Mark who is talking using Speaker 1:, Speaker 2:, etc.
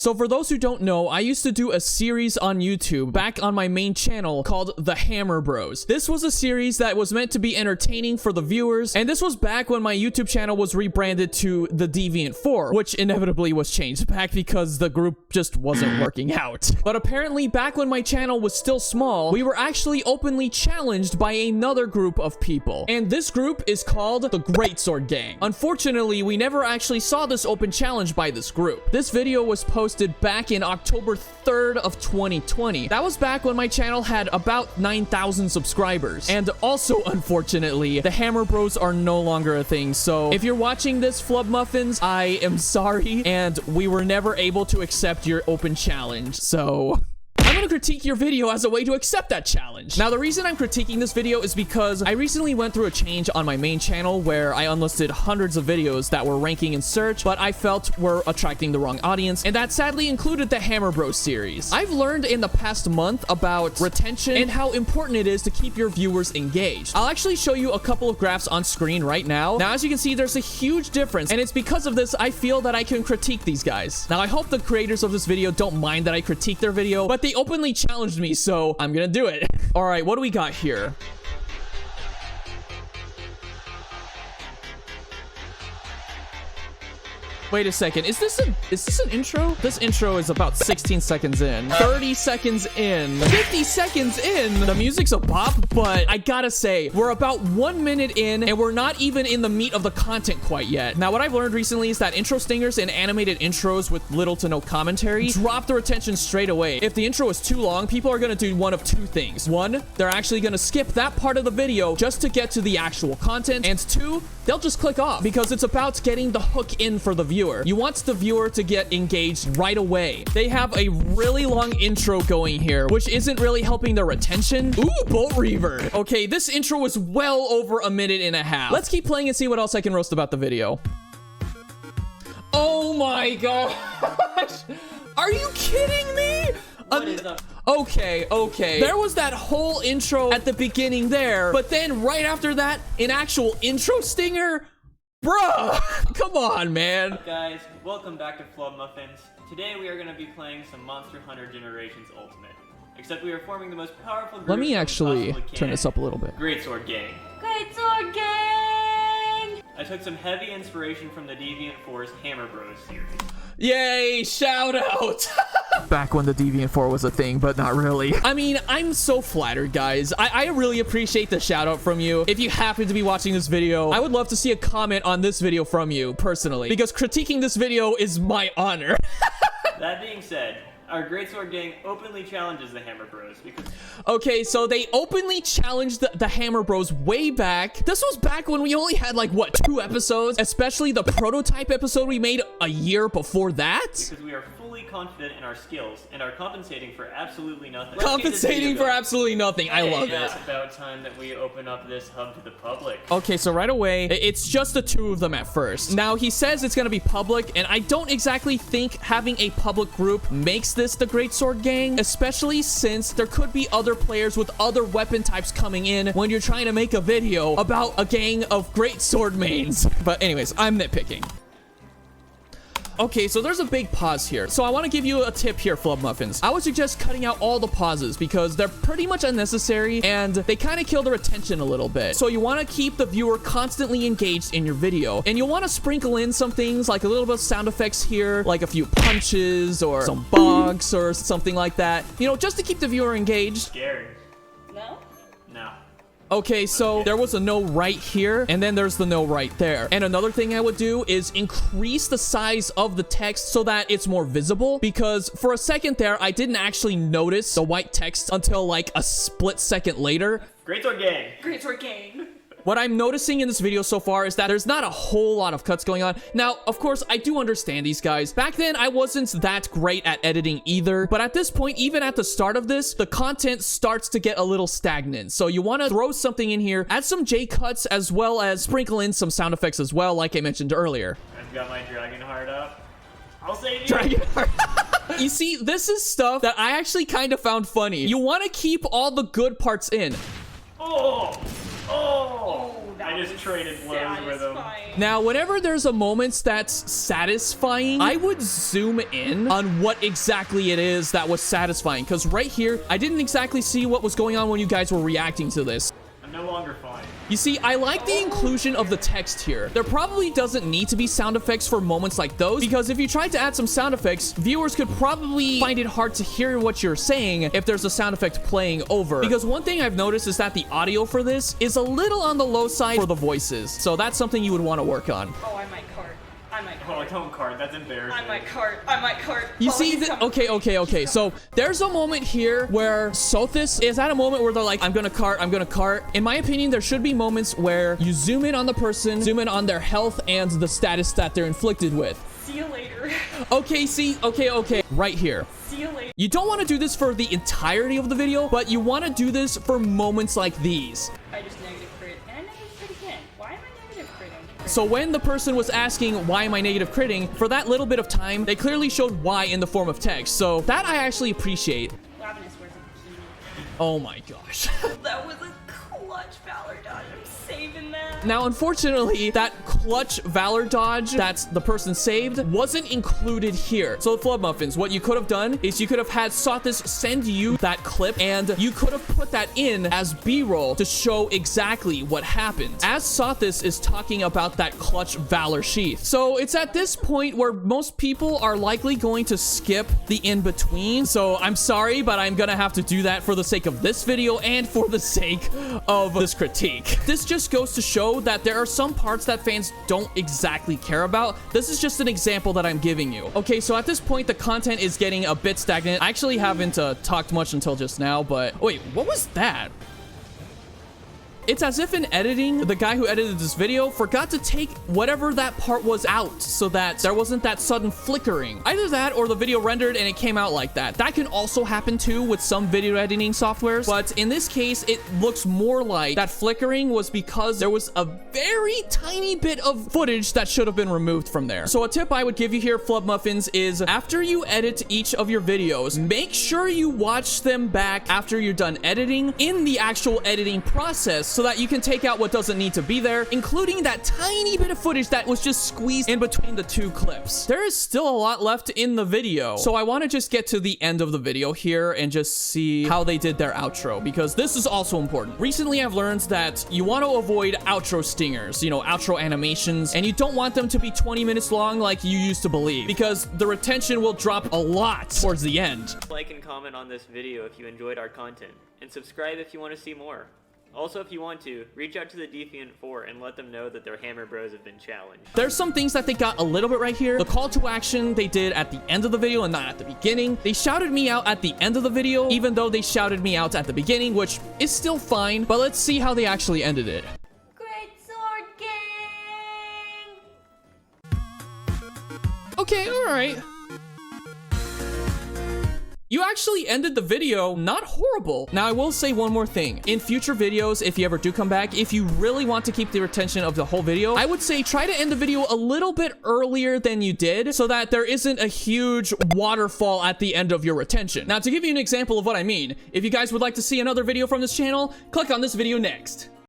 Speaker 1: So for those who don't know, I used to do a series on YouTube back on my main channel called The Hammer Bros. This was a series that was meant to be entertaining for the viewers, and this was back when my YouTube channel was rebranded to The Deviant4, which inevitably was changed back because the group just wasn't working out. But apparently back when my channel was still small, we were actually openly challenged by another group of people. And this group is called the Greatsword Gang. Unfortunately, we never actually saw this open challenge by this group. This video was posted back in October 3rd of 2020. That was back when my channel had about 9,000 subscribers. And also, unfortunately, the Hammer Bros are no longer a thing. So if you're watching this, Flub Muffins, I am sorry, and we were never able to accept your open challenge. So I'm gonna critique your video as a way to accept that challenge. Now, the reason I'm critiquing this video is because I recently went through a change on my main channel where I unlisted hundreds of videos that were ranking in search, but I felt were attracting the wrong audience, and that sadly included the Hammer Bros series. I've learned in the past month about retention and how important it is to keep your viewers engaged. I'll actually show you a couple of graphs on screen right now. Now, as you can see, there's a huge difference, and it's because of this I feel that I can critique these guys. Now, I hope the creators of this video don't mind that I critique their video, but they openly challenged me, so I'm gonna do it. All right, what do we got here? Wait a second, is this an intro? This intro is about 16 seconds in, 30 seconds in, 50 seconds in. The music's a bop, but I gotta say, we're about 1 minute in, and we're not even in the meat of the content quite yet. Now, what I've learned recently is that intro stingers and animated intros with little to no commentary drop the retention straight away. If the intro is too long, people are gonna do one of two things. One, they're actually gonna skip that part of the video just to get to the actual content, and two, they'll just click off because it's about getting the hook in for the viewer. You want the viewer to get engaged right away. They have a really long intro going here, which isn't really helping their retention. Ooh, Bolt Reaver. Okay, this intro is well over a minute and a half. Let's keep playing and see what else I can roast about the video. Oh my gosh. Are you kidding me?
Speaker 2: What is up?
Speaker 1: Okay. There was that whole intro at the beginning there, but then right after that, an actual intro stinger? Bruh, come on, man.
Speaker 2: What's up, guys? Welcome back to Flub Muffins. Today we are going to be playing some Monster Hunter Generations Ultimate. Except we are forming the most powerful group.
Speaker 1: Let me actually
Speaker 2: we
Speaker 1: turn this up a little bit.
Speaker 2: Greatsword Gang.
Speaker 3: Greatsword Gang!
Speaker 2: I took some heavy inspiration from the Deviant4's Hammer Bros series.
Speaker 1: Yay, shout out. Back when the Deviant4 was a thing, but not really. I mean, I'm so flattered, guys. I really appreciate the shout out from you. If you happen to be watching this video, I would love to see a comment on this video from you personally, because critiquing this video is my honor.
Speaker 2: That being said, our Greatsword Gang openly challenges the Hammer Bros because...
Speaker 1: Okay, so they openly challenged the Hammer Bros way back. This was back when we only had, like, what, 2 episodes? Especially the prototype episode we made a year before that?
Speaker 2: Because we are fully confident in our skills and are compensating for absolutely nothing.
Speaker 1: Compensating for absolutely nothing. I love it.
Speaker 2: It's about time that we open up this hub to the public.
Speaker 1: Okay, so right away, it's just the 2 of them at first. Now, he says it's gonna be public, and I don't exactly think having a public group makes this the Greatsword Gang, especially since there could be other players with other weapon types coming in when you're trying to make a video about a gang of Greatsword mains. But anyways, I'm nitpicking. Okay, so there's a big pause here. So I want to give you a tip here, Flub Muffins. I would suggest cutting out all the pauses because they're pretty much unnecessary and they kind of kill the retention a little bit. So you want to keep the viewer constantly engaged in your video. And you'll want to sprinkle in some things like a little bit of sound effects here, like a few punches or some bonks or something like that. You know, just to keep the viewer engaged.
Speaker 2: Scary.
Speaker 3: No?
Speaker 2: No.
Speaker 1: Okay, so there was a no right here, and then there's the no right there. And another thing I would do is increase the size of the text so that it's more visible, because for a second there, I didn't actually notice the white text until like a split second later.
Speaker 2: Greatsword Gang.
Speaker 3: Greatsword Gang.
Speaker 1: What I'm noticing in this video so far is that there's not a whole lot of cuts going on. Now, of course, I do understand these guys. Back then, I wasn't that great at editing either. But at this point, even at the start of this, the content starts to get a little stagnant. So you want to throw something in here, add some J-cuts, as well as sprinkle in some sound effects as well, like I mentioned earlier.
Speaker 2: I've got my dragon heart up. I'll save you.
Speaker 1: Dragon heart. You see, this is stuff that I actually kind of found funny. You want to keep all the good parts in.
Speaker 2: Oh! Oh!
Speaker 3: that
Speaker 2: I just traded blows with him.
Speaker 1: Now, whenever there's a moment that's satisfying, I would zoom in on what exactly it is that was satisfying. Because right here, I didn't exactly see what was going on when you guys were reacting to this.
Speaker 2: I'm no longer fine.
Speaker 1: You see, I like the inclusion of the text here. There probably doesn't need to be sound effects for moments like those, because if you tried to add some sound effects, viewers could probably find it hard to hear what you're saying if there's a sound effect playing over. Because one thing I've noticed is that the audio for this is a little on the low side for the voices. So that's something you would want to work on.
Speaker 3: Oh, I might cart. I might
Speaker 2: Oh,
Speaker 3: cart.
Speaker 2: don't cart. That's embarrassing.
Speaker 3: I might cart. I might cart.
Speaker 1: You
Speaker 3: Oh,
Speaker 1: see,
Speaker 3: he's coming.
Speaker 1: okay. So there's a moment here where Sothis is at a moment where they're like, I'm gonna cart. In my opinion, there should be moments where you zoom in on the person, zoom in on their health and the status that they're inflicted with.
Speaker 3: See you later.
Speaker 1: Okay, see, okay, right here.
Speaker 3: See you later.
Speaker 1: You don't want to do this for the entirety of the video, but you want to do this for moments like these.
Speaker 3: I just negative crit. And I negative crit again. Why am I negative critting?
Speaker 1: So when the person was asking, why am I negative critting? For that little bit of time, they clearly showed why in the form of text. So that I actually appreciate.
Speaker 3: Lavinus wears a bikini.
Speaker 1: Oh my gosh.
Speaker 3: That was a clutch Valor dodge. I'm saving that.
Speaker 1: Now, unfortunately, that clutch Valor dodge that's the person saved wasn't included here. So, Flood Muffins, what you could have done is you could have had Sothis send you that clip, and you could have put that in as B-roll to show exactly what happened, as Sothis is talking about that clutch Valor sheath. So, it's at this point where most people are likely going to skip the in-between. So, I'm sorry, but I'm gonna have to do that for the sake of this video and for the sake of this critique. This just goes to show that there are some parts that fans don't exactly care about. This is just an example that I'm giving you. Okay, so at this point, the content is getting a bit stagnant. I actually haven't talked much until just now, but wait, what was that? It's as if in editing, the guy who edited this video forgot to take whatever that part was out so that there wasn't that sudden flickering. Either that or the video rendered and it came out like that. That can also happen too with some video editing softwares, but in this case, it looks more like that flickering was because there was a very tiny bit of footage that should have been removed from there. So a tip I would give you here, Flub Muffins, is after you edit each of your videos, make sure you watch them back after you're done editing in the actual editing process, so that you can take out what doesn't need to be there, including that tiny bit of footage that was just squeezed in between the two clips. There is still a lot left in the video, so I want to just get to the end of the video here and just see how they did their outro, because this is also important. Recently, I've learned that you want to avoid outro stingers, you know, outro animations, and you don't want them to be 20 minutes long like you used to believe, because the retention will drop a lot towards the end.
Speaker 2: Like and comment on this video if you enjoyed our content, and subscribe if you want to see more. Also, if you want to, reach out to the Defiant 4 and let them know that their Hammer Bros have been challenged.
Speaker 1: There's some things that they got a little bit right here. The call to action they did at the end of the video and not at the beginning. They shouted me out at the end of the video, even though they shouted me out at the beginning, which is still fine, but let's see how they actually ended it.
Speaker 3: Great Sword Gang!
Speaker 1: Okay, alright. You actually ended the video not horrible. Now, I will say one more thing. In future videos, if you ever do come back, if you really want to keep the retention of the whole video, I would say try to end the video a little bit earlier than you did so that there isn't a huge waterfall at the end of your retention. Now, to give you an example of what I mean, if you guys would like to see another video from this channel, click on this video next.